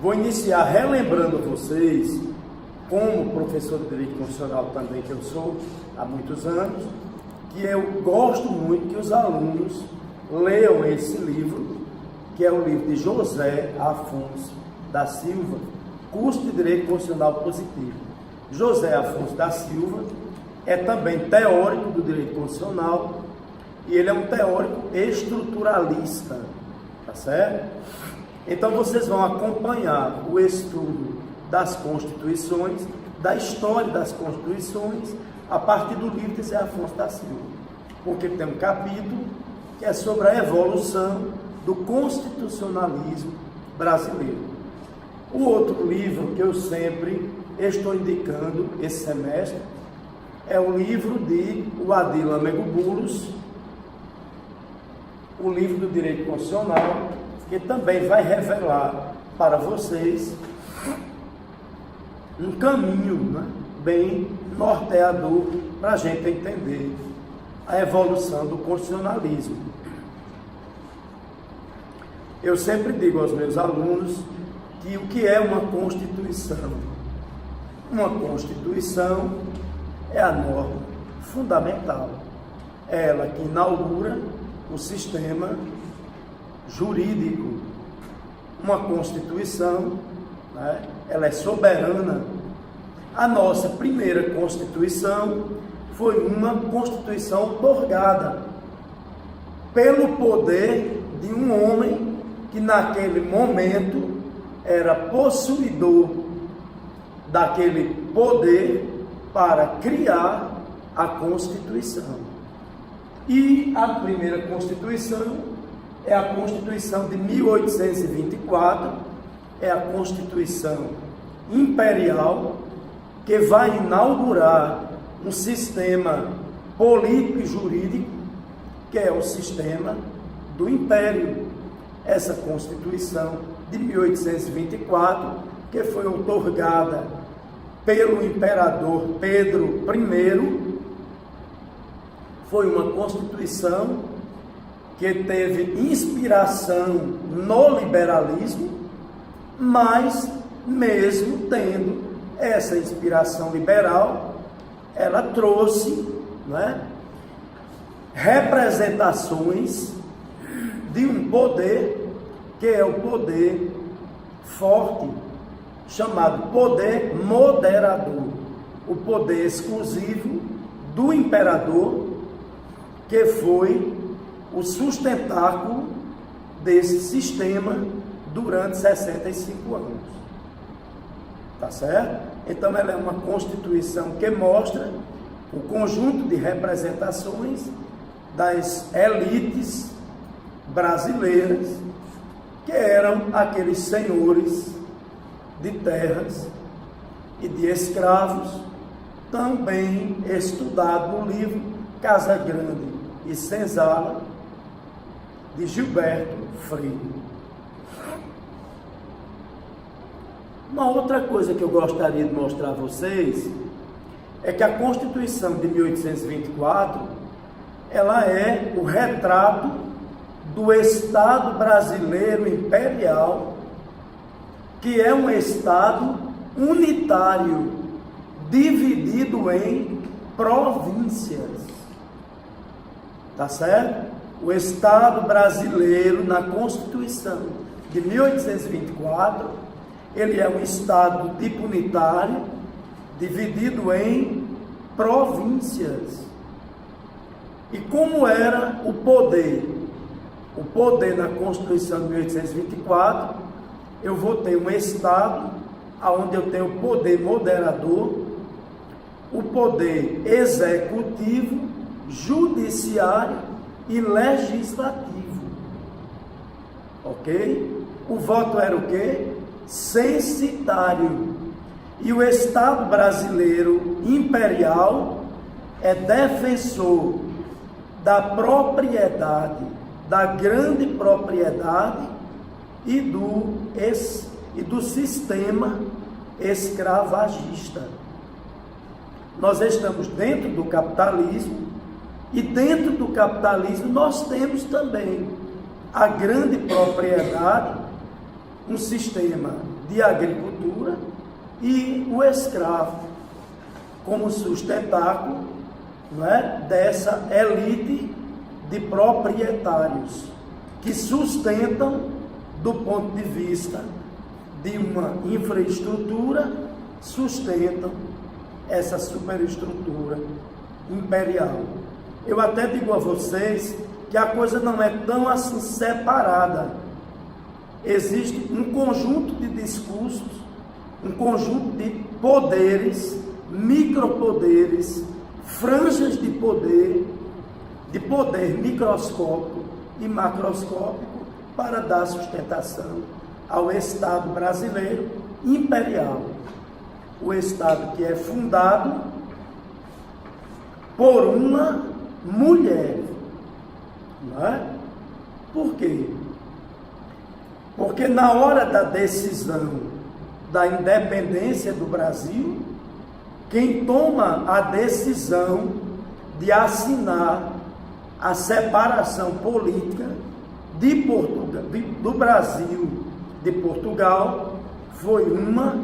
Vou iniciar relembrando a vocês, como professor de Direito Constitucional também que eu sou há muitos anos, que eu gosto muito que os alunos leiam esse livro, que é o livro de José Afonso da Silva, Curso de Direito Constitucional Positivo. José Afonso da Silva é também teórico do direito constitucional e ele é um teórico estruturalista, tá certo? Então vocês vão acompanhar o estudo das Constituições, da história das Constituições, a partir do livro de José Afonso da Silva, porque tem um capítulo que é sobre a evolução do constitucionalismo brasileiro. O outro livro que eu sempre estou indicando esse semestre é o livro de Uadi Lâmego Bulos, o livro do Direito Constitucional, que também vai revelar para vocês um caminho, né, bem norteador para a gente entender a evolução do constitucionalismo. Eu sempre digo aos meus alunos que o que é uma Constituição? Uma Constituição é a norma fundamental, é ela que inaugura o sistema jurídico. Uma Constituição, né, ela é soberana. A nossa primeira Constituição foi uma Constituição otorgada pelo poder de um homem que naquele momento era possuidor daquele poder para criar a Constituição. E a primeira Constituição é a Constituição de 1824, é a Constituição Imperial, que vai inaugurar um sistema político e jurídico, que é o sistema do Império. Essa Constituição de 1824, que foi outorgada pelo imperador Pedro I, foi uma Constituição que teve inspiração no liberalismo, mas mesmo tendo essa inspiração liberal, ela trouxe, né, representações de um poder que é o poder forte, chamado poder moderador, o poder exclusivo do imperador, que foi o sustentáculo desse sistema durante 65 anos. Tá certo? Então ela é uma Constituição que mostra o conjunto de representações das elites brasileiras, que eram aqueles senhores de terras e de escravos, também estudado no livro Casagrande e Senzala, de Gilberto Freire. Uma outra coisa que eu gostaria de mostrar a vocês é que a Constituição de 1824, ela é o retrato do Estado brasileiro imperial, que é um Estado unitário, dividido em províncias. Tá certo? O Estado brasileiro, na Constituição de 1824, ele é um Estado do tipo unitário, dividido em províncias. E como era o poder? O poder na Constituição de 1824, eu vou ter um Estado onde eu tenho o poder moderador, o poder executivo, judiciário e legislativo. Ok? O voto era o quê? Censitário. E o Estado brasileiro imperial é defensor da propriedade, da grande propriedade e do sistema escravagista. Nós estamos dentro do capitalismo e dentro do capitalismo nós temos também a grande propriedade um sistema de agricultura e o escravo como sustentáculo, não é, dessa elite de proprietários que sustentam, do ponto de vista de uma infraestrutura, sustentam essa superestrutura imperial. Eu até digo a vocês que a coisa não é tão assim separada. Existe um conjunto de discursos, um conjunto de poderes, micropoderes, franjas de poder microscópico e macroscópico para dar sustentação ao Estado brasileiro imperial. O Estado que é fundado por uma mulher. Não é? Por quê? Porque na hora da decisão da independência do Brasil, quem toma a decisão de assinar a separação política de Portugal, do Brasil de Portugal, foi uma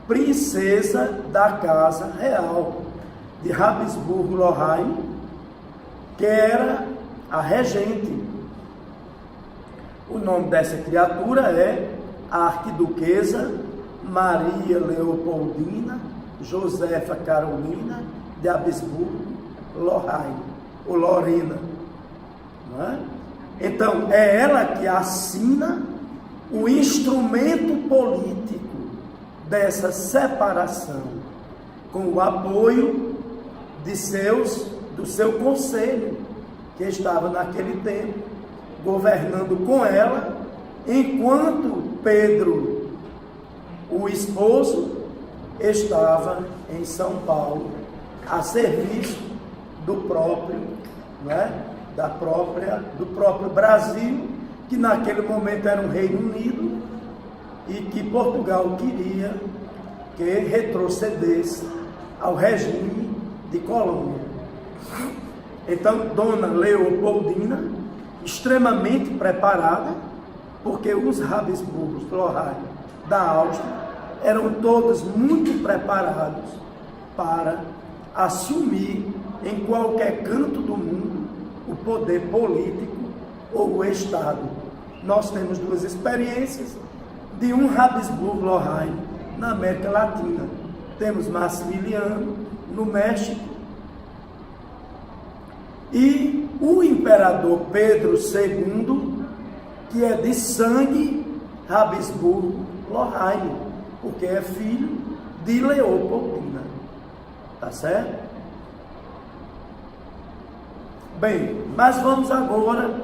princesa da Casa Real de Habsburgo-Lorraine, que era a regente. O nome dessa criatura é a Arquiduquesa Maria Leopoldina Josefa Carolina de Habsburgo-Lorraine, ou Lorena, não é? Então, é ela que assina o instrumento político dessa separação, com o apoio do seu conselho, que estava naquele tempo governando com ela, enquanto Pedro, o esposo, estava em São Paulo, a serviço do próprio, não é? do próprio Brasil, que naquele momento era um Reino Unido e que Portugal queria que retrocedesse ao regime de colônia. Então, Dona Leopoldina, extremamente preparada, porque os Habsburgos Lorraine da Áustria eram todos muito preparados para assumir em qualquer canto do mundo o poder político ou o Estado. Nós temos duas experiências de um Habsburgo-Lorraine na América Latina. Temos Maximiliano no México e o imperador Pedro II, que é de sangue Habsburgo-Lorraine, porque é filho de Leopoldina. Tá certo? Bem, mas vamos agora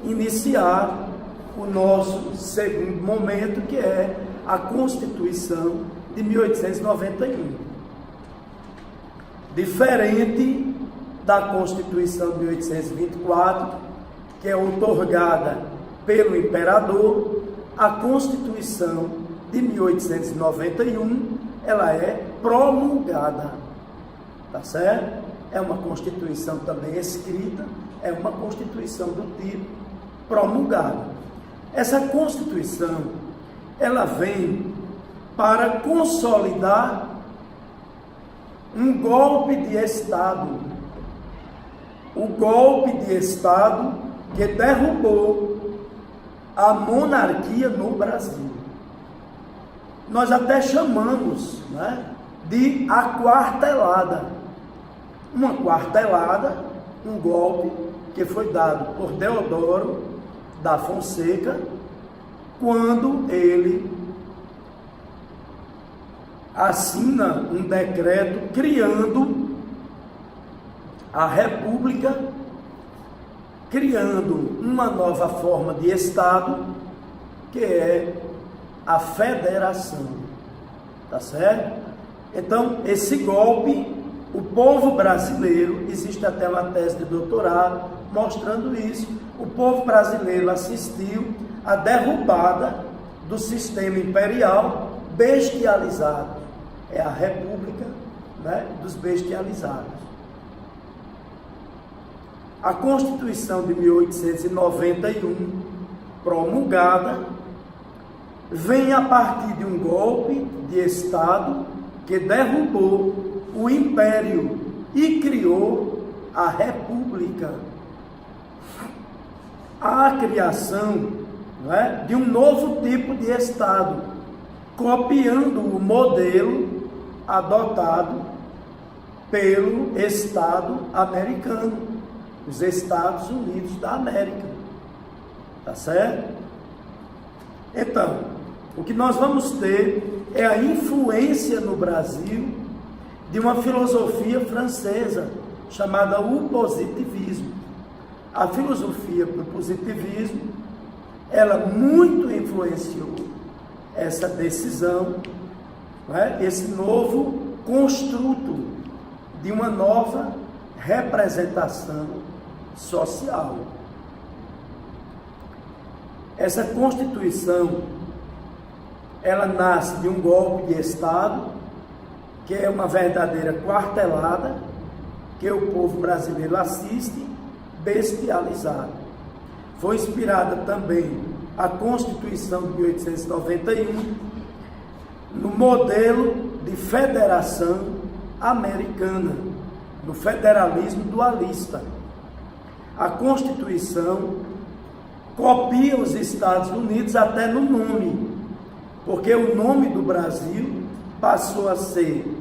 iniciar o nosso segundo momento, que é a Constituição de 1891. Diferente da Constituição de 1824, que é outorgada pelo imperador, a Constituição de 1891, ela é promulgada, tá certo? É uma Constituição também escrita, é uma Constituição do tipo promulgada. Essa Constituição, ela vem para consolidar um golpe de Estado, o golpe de Estado que derrubou a monarquia no Brasil. Nós até chamamos, né, de aquartelada. Uma quartelada, um golpe que foi dado por Deodoro da Fonseca, quando ele assina um decreto criando a República, criando uma nova forma de Estado, que é a federação, tá certo? Então, esse golpe, o povo brasileiro, existe até uma tese de doutorado mostrando isso, o povo brasileiro assistiu à derrubada do sistema imperial bestializado, é a República, né, dos bestializados. A Constituição de 1891, promulgada, vem a partir de um golpe de Estado que derrubou o Império e criou a República. A criação, não é, de um novo tipo de Estado, copiando o modelo adotado pelo Estado americano, os Estados Unidos da América. Tá certo? Então, o que nós vamos ter é a influência no Brasil de uma filosofia francesa chamada o positivismo. A filosofia do positivismo, ela muito influenciou essa decisão, né? Esse novo construto de uma nova representação social. Essa Constituição, ela nasce de um golpe de Estado, que é uma verdadeira quartelada, que o povo brasileiro assiste bestializado. Foi inspirada também a Constituição de 1891 no modelo de federação americana, no federalismo dualista. A Constituição copia os Estados Unidos até no nome, porque o nome do Brasil passou a ser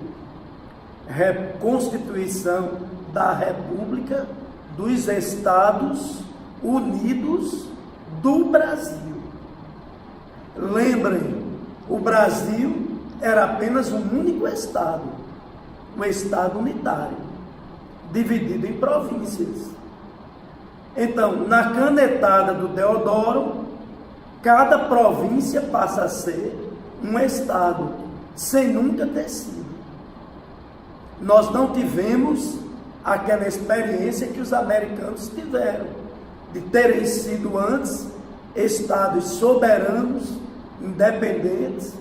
Constituição da República dos Estados Unidos do Brasil. Lembrem, o Brasil era apenas um único estado, um estado unitário, dividido em províncias. Então, na canetada do Deodoro, cada província passa a ser um estado, sem nunca ter sido. Nós não tivemos aquela experiência que os americanos tiveram, de terem sido antes estados soberanos, independentes,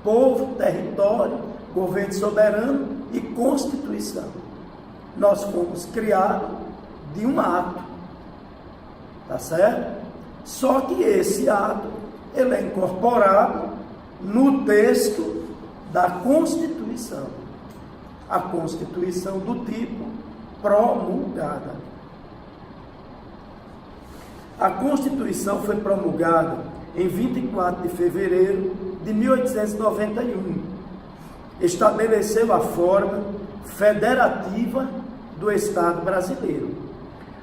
povo, território, governo soberano e Constituição. Nós fomos criados de um ato, tá certo? Só que esse ato, ele é incorporado no texto da Constituição. A Constituição do tipo promulgada. A Constituição foi promulgada em 24 de fevereiro de 1891. Estabeleceu a forma federativa do Estado brasileiro.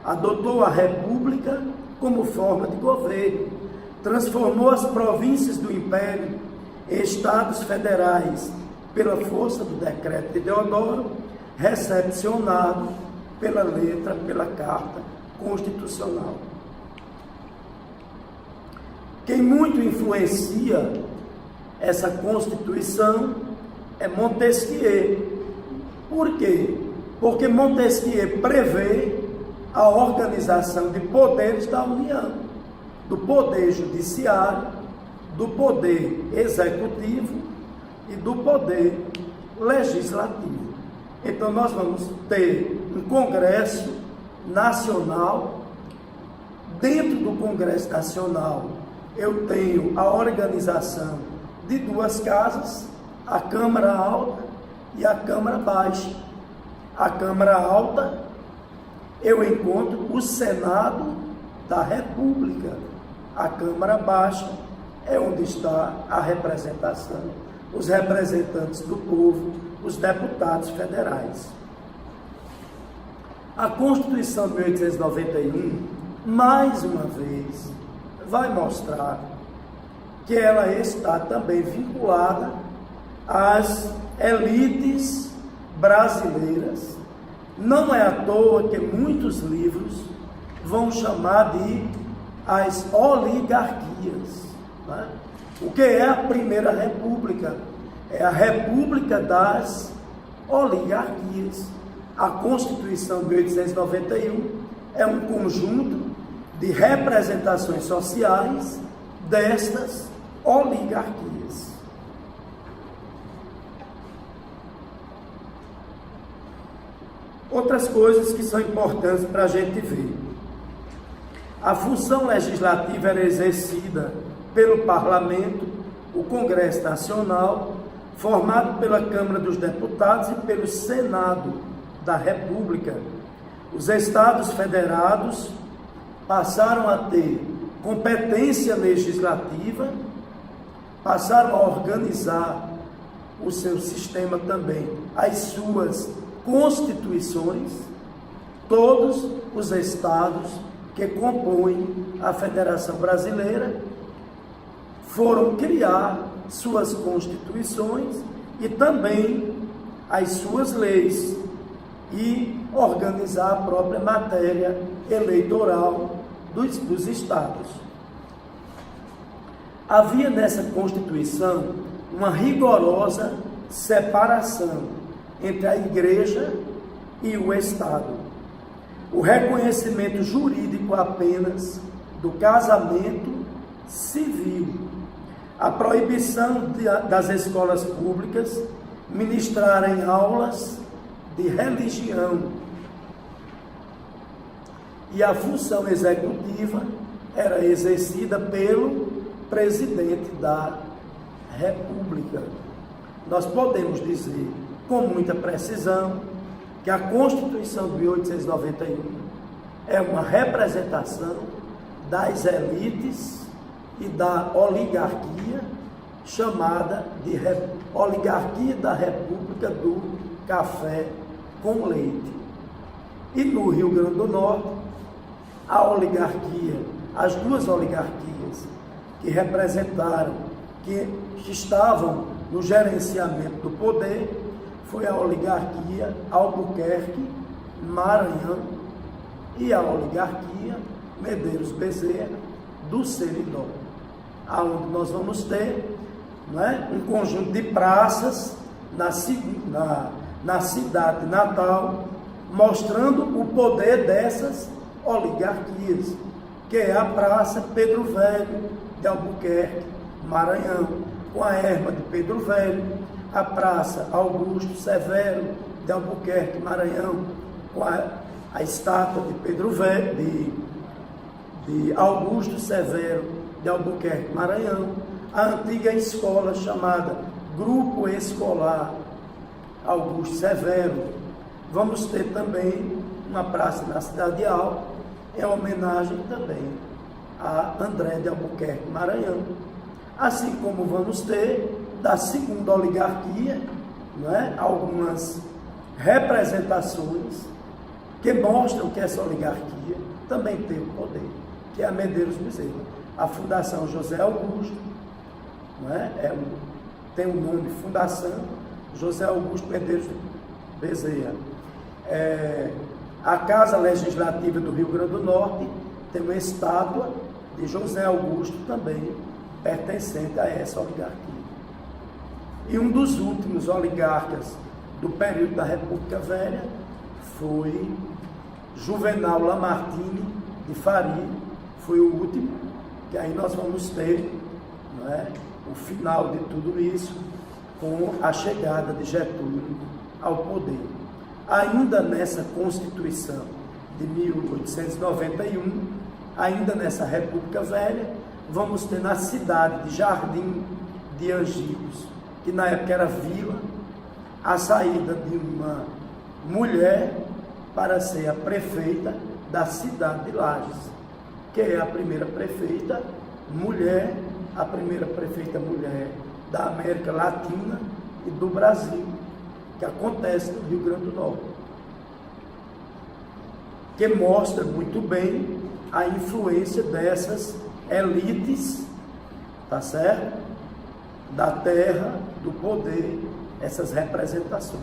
Adotou a República como forma de governo. Transformou as províncias do Império em Estados federais pela força do decreto de Deodoro, recepcionado pela letra, pela Carta Constitucional. Quem muito influencia essa Constituição é Montesquieu. Por quê? Porque Montesquieu prevê a organização de poderes da União, do poder judiciário, do poder executivo e do poder legislativo. Então nós vamos ter um Congresso Nacional. Dentro do Congresso Nacional eu tenho a organização de duas casas, a Câmara Alta e a Câmara Baixa. A Câmara Alta eu encontro o Senado da República. A Câmara Baixa é onde está a representação, os representantes do povo, os deputados federais. A Constituição de 1891, mais uma vez, vai mostrar que ela está também vinculada às elites brasileiras. Não é à toa que muitos livros vão chamar de as oligarquias. Né? O que é a Primeira República? É a República das Oligarquias. A Constituição de 1891 é um conjunto de representações sociais destas oligarquias. Outras coisas que são importantes para a gente ver. A função legislativa era exercida pelo parlamento o Congresso Nacional, formado pela Câmara dos Deputados e pelo Senado da República. Os estados federados passaram a ter competência legislativa, passaram a organizar o seu sistema também, as suas constituições. Todos os estados que compõem a Federação Brasileira foram criar suas constituições e também as suas leis e organizar a própria matéria eleitoral dos estados. Havia nessa Constituição uma rigorosa separação entre a Igreja e o Estado. O reconhecimento jurídico apenas do casamento civil, a proibição das escolas públicas ministrarem aulas de religião e a função executiva era exercida pelo presidente da República. Nós podemos dizer com muita precisão que a Constituição de 1891 é uma representação das elites e da oligarquia, chamada de Oligarquia da República do Café com Leite. E no Rio Grande do Norte, a oligarquia, as duas oligarquias que representaram, que estavam no gerenciamento do poder, foi a oligarquia Albuquerque, Maranhão, e a oligarquia Medeiros Bezerra, do Seridó, aonde nós vamos ter, um conjunto de praças na cidade natal, mostrando o poder dessas oligarquias, que é a Praça Pedro Velho de Albuquerque, Maranhão, com a erma de Pedro Velho, a Praça Augusto Severo de Albuquerque, Maranhão, com a estátua de Pedro Velho, de Augusto Severo de Albuquerque, Maranhão, a antiga escola chamada Grupo Escolar Augusto Severo. Vamos ter também uma praça na Cidade Alta, em homenagem também a André de Albuquerque, Maranhão. Assim como vamos ter da segunda oligarquia, algumas representações que mostram que essa oligarquia também tem o poder, que é a Medeiros Bezerra. A Fundação José Augusto, tem o nome Fundação José Augusto Medeiros Bezerra. A Casa Legislativa do Rio Grande do Norte tem uma estátua de José Augusto também, pertencente a essa oligarquia. E um dos últimos oligarcas do período da República Velha foi Juvenal Lamartine de Faria, foi o último, que aí nós vamos ter o final de tudo isso com a chegada de Getúlio ao poder. Ainda nessa Constituição de 1891, ainda nessa República Velha, vamos ter na cidade de Jardim de Angicos, que na época era vila, a saída de uma mulher para ser a prefeita da cidade de Lages, que é a primeira prefeita mulher, a primeira prefeita mulher da América Latina e do Brasil, que acontece no Rio Grande do Norte, que mostra muito bem a influência dessas elites, tá certo? Da terra, do poder, essas representações.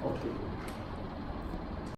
Ok.